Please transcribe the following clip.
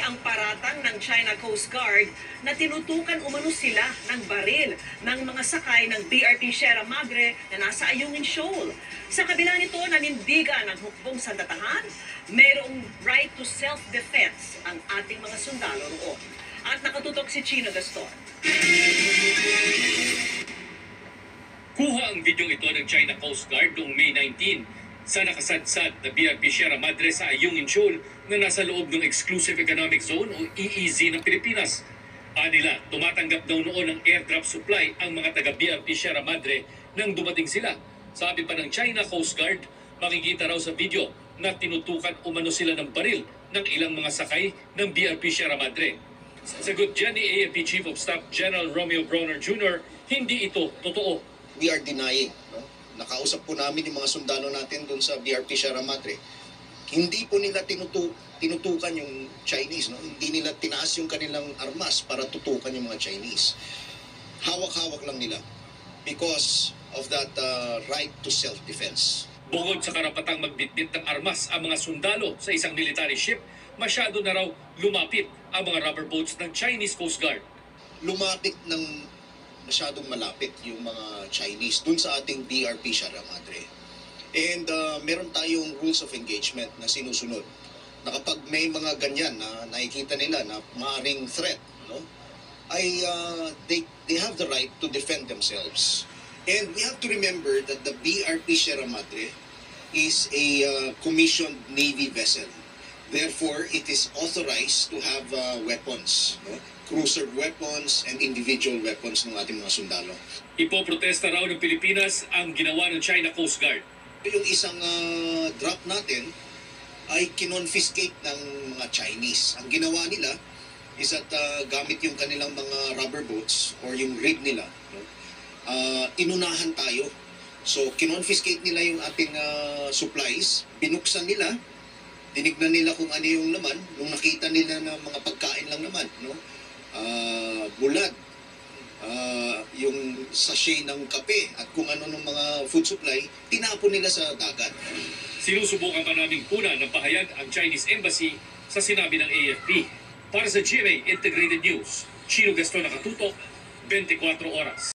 ang paratang ng China Coast Guard na tinutukan umano sila ng baril ng mga sakay ng BRP Sierra Madre na nasa Ayungin Shoal. Sa kabila nito, nanindigan ng hukbong sandatahan, mayroong right to self-defense ang ating mga sundalo roon. At nakatutok si Chino Gaston. Kuha ang videong ito ng China Coast Guard noong May 19 sa nakasadsad na BRP Sierra Madre sa Ayungin Shoal na nasa loob ng Exclusive Economic Zone o EEZ ng Pilipinas. Anila, tumatanggap daw noon ng airdrop supply ang mga taga BRP Sierra Madre nang dumating sila. Sabi pa ng China Coast Guard, makikita raw sa video na tinutukan umano sila ng baril ng ilang mga sakay ng BRP Sierra Madre. Sagot dyan ni AFP Chief of Staff General Romeo Bronner Jr., hindi ito totoo. We are denying. No? Nakausap po namin yung mga sundalo natin doon sa BRP Sierra Madre. Hindi po nila tinutukan yung Chinese. No? Hindi nila tinaas yung kanilang armas para tutukan yung mga Chinese. Hawak-hawak lang nila because of that right to self-defense. Bukod sa karapatang magbitbit ng armas ang mga sundalo sa isang military ship, masyado na raw lumapit ang mga rubber boats ng Chinese Coast Guard. Lumapit ng masyadong malapit yung mga Chinese dun sa ating BRP Sierra Madre. And meron tayong rules of engagement na sinusunod. Na kapag may mga ganyan na nakikita nila na maaring threat, no, ay they have the right to defend themselves. And we have to remember that the BRP Sierra Madre is a commissioned Navy vessel. Therefore, it is authorized to have weapons, no? Cruiser weapons and individual weapons ng ating mga sundalo. Ipoprotesta raw ng Pilipinas ang ginawa ng China Coast Guard. Yung isang drop natin ay kinonfiscate ng mga Chinese. Ang ginawa nila is that gamit yung kanilang mga rubber boats or yung rig nila, no? Inunahan tayo. So, kinonfiscate nila yung ating supplies, binuksan nila, tinignan nila kung ano yung laman, nung nakita nila na mga pagkain lang naman, no? Bulad, yung sachet ng kape at kung ano ng mga food supply, tinapon nila sa dagat. Sinusubukan pa naming puna ng pahayag ang Chinese Embassy sa sinabi ng AFP. Para sa GMA Integrated News, Chino Gaston nakatutok, 24 oras.